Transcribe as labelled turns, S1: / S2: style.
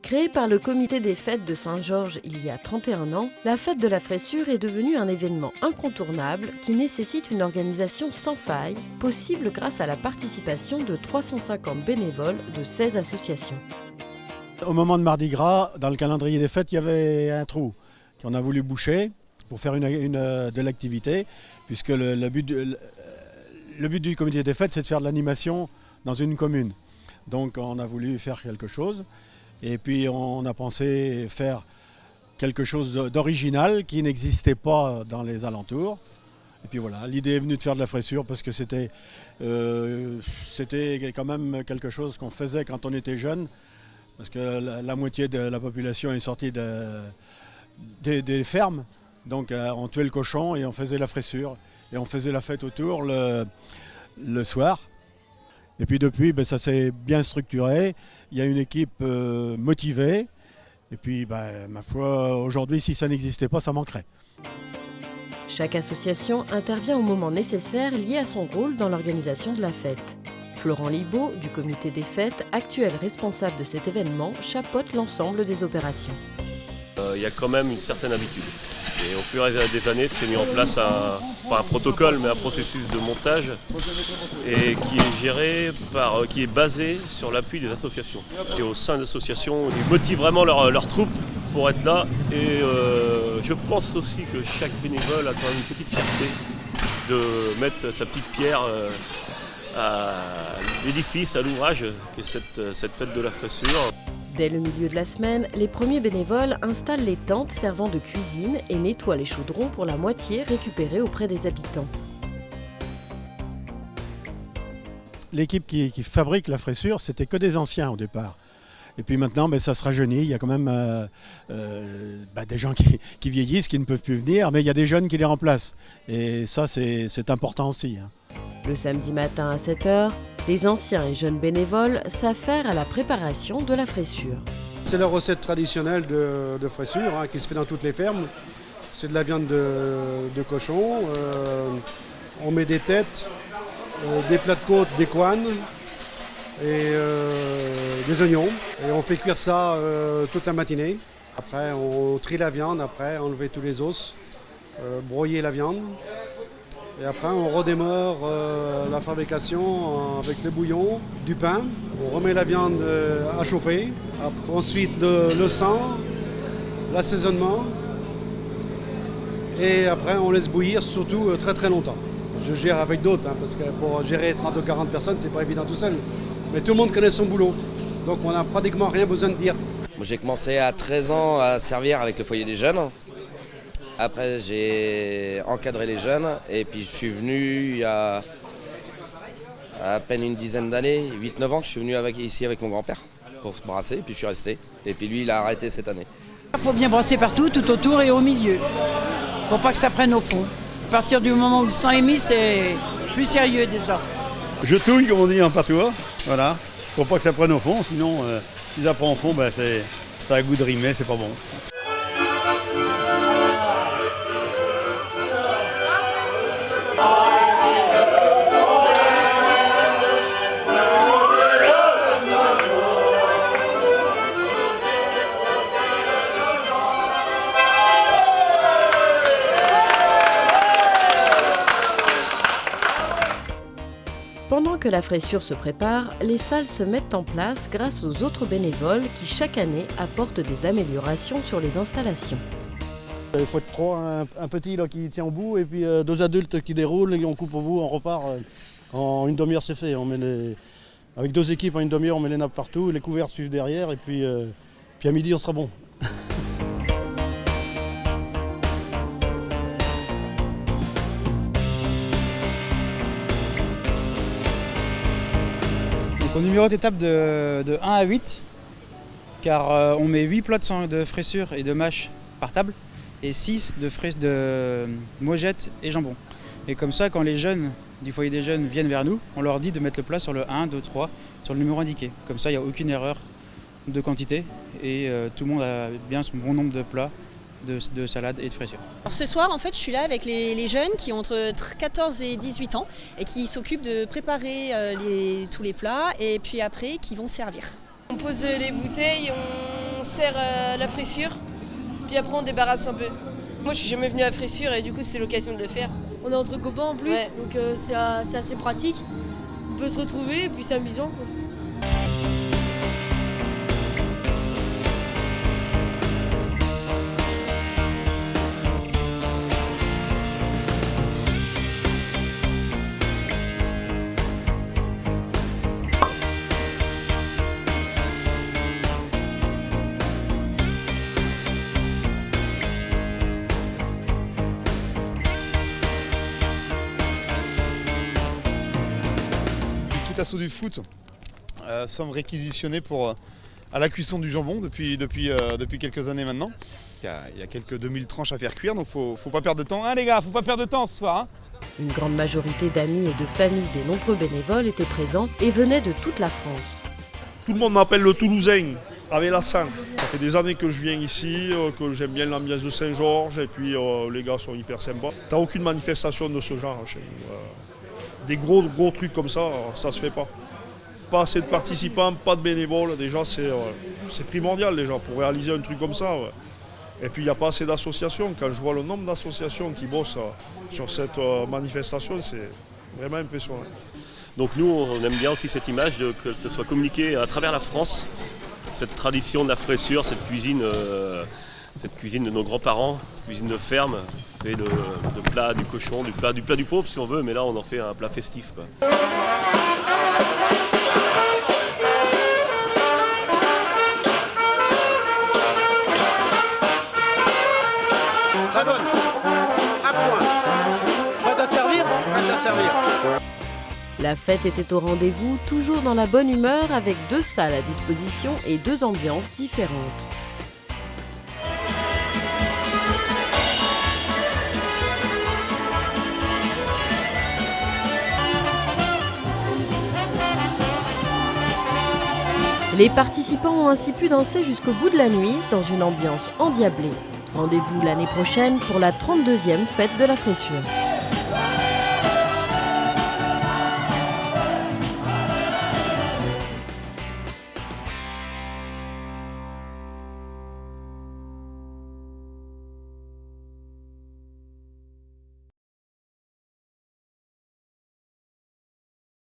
S1: Créée par le comité des fêtes de Saint-Georges il y a 31 ans, la fête de la fraissure est devenue un événement incontournable qui nécessite une organisation sans faille, possible grâce à la participation de 350 bénévoles de 16 associations.
S2: Au moment de Mardi Gras, dans le calendrier des fêtes, il y avait un trou qu'on a voulu boucher pour faire de l'activité, puisque le but du comité des fêtes, c'est de faire de l'animation dans une commune. Donc on a voulu faire quelque chose. Et puis on a pensé faire quelque chose d'original qui n'existait pas dans les alentours. Et puis voilà, l'idée est venue de faire de la fraissure parce que c'était quand même quelque chose qu'on faisait quand on était jeune. Parce que la moitié de la population est sortie des fermes. Donc on tuait le cochon et on faisait la fraissure. Et on faisait la fête autour le soir. Et puis depuis, ça s'est bien structuré. Il y a une équipe motivée. Et puis, ma foi, aujourd'hui, si ça n'existait pas, ça manquerait.
S1: Chaque association intervient au moment nécessaire lié à son rôle dans l'organisation de la fête. Florent Libaud, du comité des fêtes, actuel responsable de cet événement, chapeaute l'ensemble des opérations.
S3: Il y a quand même une certaine habitude. Et au fur et à mesure des années, c'est mis en place pas un protocole, mais un processus de montage et qui est basé sur l'appui des associations. Et au sein des associations, ils motivent vraiment leurs troupes pour être là. Et je pense aussi que chaque bénévole a quand même une petite fierté de mettre sa petite pierre à l'édifice, à l'ouvrage, qui est cette fête de la fraissure.
S1: Dès le milieu de la semaine, les premiers bénévoles installent les tentes servant de cuisine et nettoient les chaudrons pour la moitié récupérée auprès des habitants.
S2: L'équipe qui fabrique la fraissure, c'était que des anciens au départ. Et puis maintenant, ça se rajeunit. Il y a quand même des gens qui vieillissent, qui ne peuvent plus venir, mais il y a des jeunes qui les remplacent. Et ça, c'est important aussi.
S1: Le samedi matin à 7 h, les anciens et jeunes bénévoles s'affairent à la préparation de la fraissure.
S4: C'est la recette traditionnelle de fraissure qui se fait dans toutes les fermes. C'est de la viande de cochon. On met des têtes, des plats de côte, des couennes et des oignons. Et on fait cuire ça toute la matinée. Après, on trie la viande, après enlever tous les os, broyer la viande. Et après, on redémarre la fabrication avec le bouillon, du pain. On remet la viande à chauffer. Ensuite, le sang, l'assaisonnement. Et après, on laisse bouillir, surtout très très longtemps. Je gère avec d'autres, parce que pour gérer 30 ou 40 personnes, c'est pas évident tout seul. Mais tout le monde connaît son boulot. Donc on n'a pratiquement rien besoin de dire.
S5: J'ai commencé à 13 ans à servir avec le foyer des jeunes. Après, j'ai encadré les jeunes et puis je suis venu il y a à peine une dizaine d'années, 8-9 ans, je suis venu ici avec mon grand-père pour se brasser et puis je suis resté. Et puis lui, il a arrêté cette année.
S6: Il faut bien brasser partout, tout autour et au milieu, pour pas que ça prenne au fond. À partir du moment où le sang est mis, c'est plus sérieux déjà.
S7: Je touille, comme on dit en patois, voilà, pour pas que ça prenne au fond, sinon si ça prend au fond, ça a goût de rimer, c'est pas bon.
S1: Pendant que la fraissure se prépare, les salles se mettent en place grâce aux autres bénévoles qui chaque année apportent des améliorations sur les installations.
S8: Il faut être trois, un petit là, qui tient au bout et puis deux adultes qui déroulent et on coupe au bout, on repart. En une demi-heure c'est fait. Avec deux équipes en une demi-heure on met les nappes partout, les couverts suivent derrière et puis à midi on sera bon.
S9: On numérote étape de 1 à 8, car on met 8 plats de fraissure et de mâche par table, et 6 de mojettes et jambon. Et comme ça, quand les jeunes du foyer des jeunes viennent vers nous, on leur dit de mettre le plat sur le 1, 2, 3, sur le numéro indiqué. Comme ça, il n'y a aucune erreur de quantité, et tout le monde a bien son bon nombre de plats, de salade et de fraissure.
S10: Alors ce soir, en fait, je suis là avec les jeunes qui ont entre 14 et 18 ans et qui s'occupent de préparer tous les plats et puis après qui vont servir.
S11: On pose les bouteilles, on on sert la fraissure, puis après on débarrasse un peu. Moi je suis jamais venue à la fraissure et du coup c'est l'occasion de le faire.
S12: On est entre copains en plus, donc c'est assez pratique. On peut se retrouver et puis c'est amusant, quoi.
S13: Assaut du foot sommes réquisitionnés à la cuisson du jambon depuis quelques années maintenant. Il y a quelques 2000 tranches à faire cuire, donc faut pas perdre de temps. Hein les gars, faut pas perdre de temps ce soir. Hein.
S1: Une grande majorité d'amis et de familles des nombreux bénévoles étaient présents et venaient de toute la France.
S14: Tout le monde m'appelle le Toulousain, avec l'accent. Ça fait des années que je viens ici, que j'aime bien l'ambiance de Saint-Georges, et puis les gars sont hyper sympas. T'as aucune manifestation de ce genre chez nous. Des gros trucs comme ça, ça se fait pas. Pas assez de participants, pas de bénévoles, déjà c'est primordial déjà pour réaliser un truc comme ça. Ouais. Et puis il n'y a pas assez d'associations. Quand je vois le nombre d'associations qui bossent sur cette manifestation, c'est vraiment impressionnant.
S3: Donc nous on aime bien aussi cette image que ce soit communiqué à travers la France, cette tradition de la fraissure, cette cuisine de nos grands-parents, cuisine de ferme, fait de plats du cochon, du plat du pauvre si on veut, mais là on en fait un plat festif, quoi.
S4: Très bonne. Un point.
S6: Prêt à servir ?
S4: Prêt à servir.
S1: La fête était au rendez-vous, toujours dans la bonne humeur, avec 2 salles à disposition et 2 ambiances différentes. Les participants ont ainsi pu danser jusqu'au bout de la nuit dans une ambiance endiablée. Rendez-vous l'année prochaine pour la 32e fête de la fraissure.